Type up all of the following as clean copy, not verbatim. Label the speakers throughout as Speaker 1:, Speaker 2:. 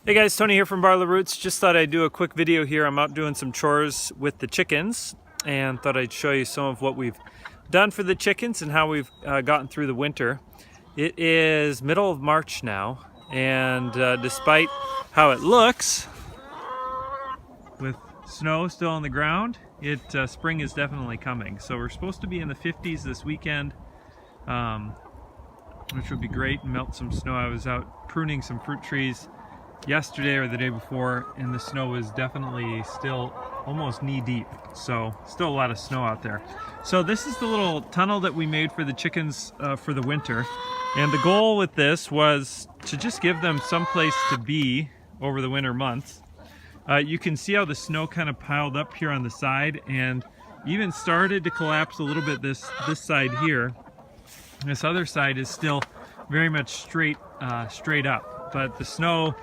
Speaker 1: Hey guys, Tony here from Barlow Roots. Just thought I'd do a quick video here. I'm out doing some chores with the chickens and thought I'd show you some of what we've done for the chickens and how we've gotten through the winter. It is middle of March now, and despite how it looks with snow still on the ground, spring is definitely coming. So we're supposed to be in the 50s this weekend, which would be great, and melt some snow. I was out pruning some fruit trees yesterday or the day before, and the snow was definitely still almost knee deep, so still a lot of snow out there. So this is the little tunnel that we made for the chickens for the winter, and the goal with this was to just give them some place to be over the winter months. You can see how the snow kind of piled up here on the side and even started to collapse a little bit this side here. This other side is still very much straight up, but this snow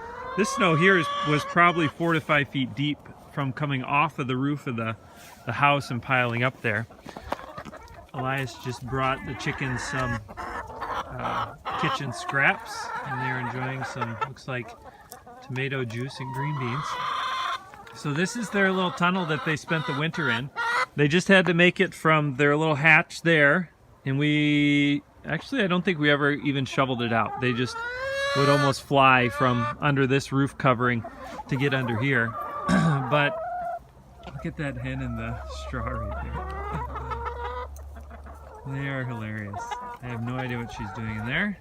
Speaker 1: here was probably 4 to 5 feet deep from coming off of the roof of the house and piling up there. Elias just brought the chickens some kitchen scraps, and they're enjoying some, looks like, tomato juice and green beans. So this is their little tunnel that they spent the winter in. They just had to make it from their little hatch there, and I don't think we ever even shoveled it out. They just would almost fly from under this roof covering to get under here. But look at that hen in the straw right there. They are hilarious. I have no idea what she's doing in there.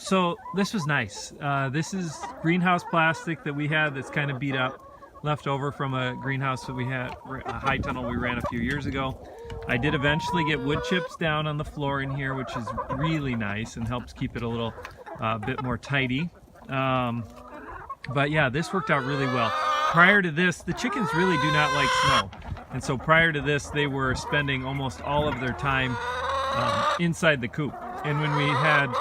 Speaker 1: So this was nice. This is greenhouse plastic that we had that's kind of beat up, left over from a greenhouse that we had, a high tunnel we ran a few years ago. I did eventually get wood chips down on the floor in here, which is really nice and helps keep it a little bit more tidy. But yeah, this worked out really well. Prior to this, the chickens really do not like snow. And so prior to this, they were spending almost all of their time inside the coop. And when we had,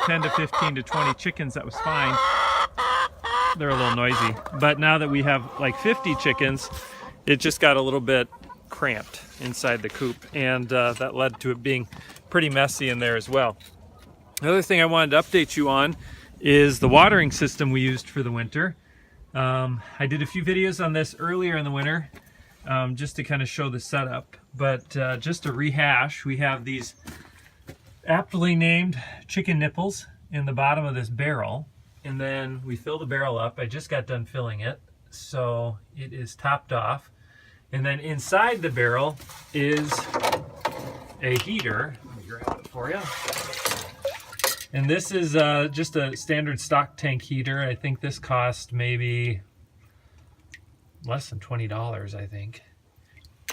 Speaker 1: 10 to 15 to 20 chickens, that was fine. They're a little noisy. But now that we have like 50 chickens, it just got a little bit cramped inside the coop. And that led to it being pretty messy in there as well. The other thing I wanted to update you on is the watering system we used for the winter. I did a few videos on this earlier in the winter just to kind of show the setup, but just to rehash, we have these aptly named chicken nipples in the bottom of this barrel, and then we fill the barrel up. I just got done filling it, so it is topped off, and then inside the barrel is a heater. Let me grab it for you. And this is just a standard stock tank heater. I think this cost maybe less than $20, I think.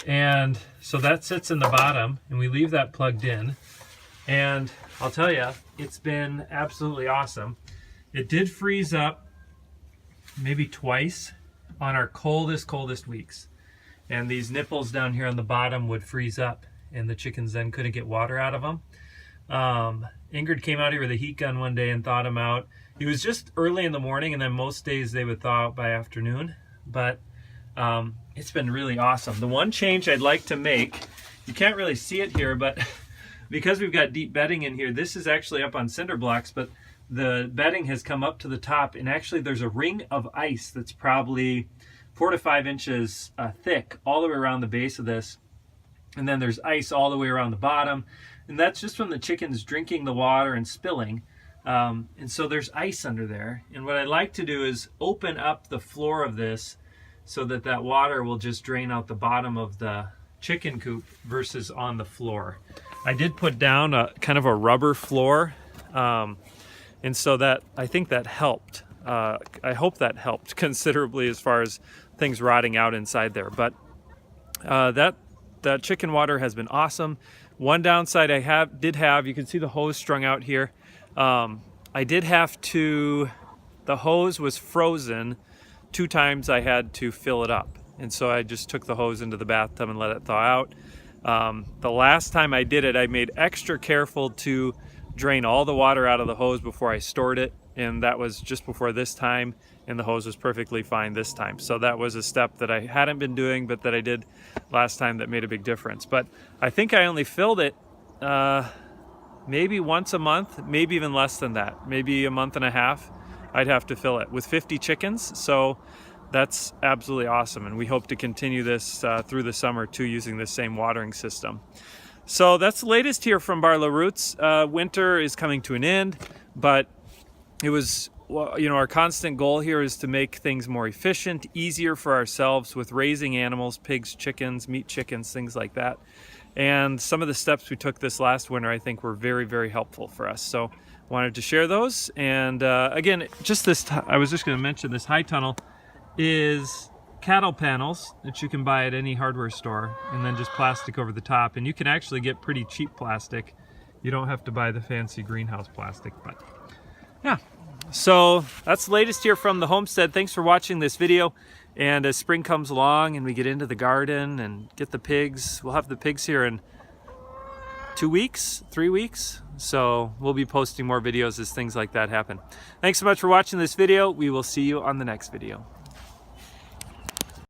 Speaker 1: And so that sits in the bottom, and we leave that plugged in. And I'll tell you, it's been absolutely awesome. It did freeze up maybe twice on our coldest weeks. And these nipples down here on the bottom would freeze up, and the chickens then couldn't get water out of them. Ingrid came out here with a heat gun one day and thawed them out. It was just early in the morning, and then most days they would thaw out by afternoon. But it's been really awesome. The one change I'd like to make, you can't really see it here, but because we've got deep bedding in here, this is actually up on cinder blocks, but the bedding has come up to the top, and actually there's a ring of ice that's probably 4 to 5 inches thick all the way around the base of this. And then there's ice all the way around the bottom. And that's just from the chickens drinking the water and spilling. And so there's ice under there. And what I'd like to do is open up the floor of this so that that water will just drain out the bottom of the chicken coop versus on the floor. I did put down a kind of a rubber floor. And so that, I think that helped. I hope that helped considerably as far as things rotting out inside there. But that chicken water has been awesome. One downside I did have, you can see the hose strung out here. I did have to, the hose was frozen 2 times. I had to fill it up. And so I just took the hose into the bathtub and let it thaw out. The last time I did it, I made extra careful to drain all the water out of the hose before I stored it. And that was just before this time, and the hose was perfectly fine this time. So that was a step that I hadn't been doing, but that I did last time that made a big difference. But I think I only filled it maybe once a month, maybe even less than that, maybe a month and a half. I'd have to fill it with 50 chickens. So that's absolutely awesome. And we hope to continue this through the summer too, using the same watering system. So that's the latest here from Barlow Roots. Winter is coming to an end, but it was, well, you know, our constant goal here is to make things more efficient, easier for ourselves with raising animals, pigs, chickens, meat chickens, things like that. And some of the steps we took this last winter, I think, were very, very helpful for us. So wanted to share those. And again, just this, I was just going to mention this high tunnel is cattle panels that you can buy at any hardware store, and then just plastic over the top. And you can actually get pretty cheap plastic. You don't have to buy the fancy greenhouse plastic, but yeah. So that's the latest here from the homestead. Thanks for watching this video. And as spring comes along and we get into the garden and get the pigs, we'll have the pigs here in 2 weeks, 3 weeks. So we'll be posting more videos as things like that happen. Thanks so much for watching this video. We will see you on the next video.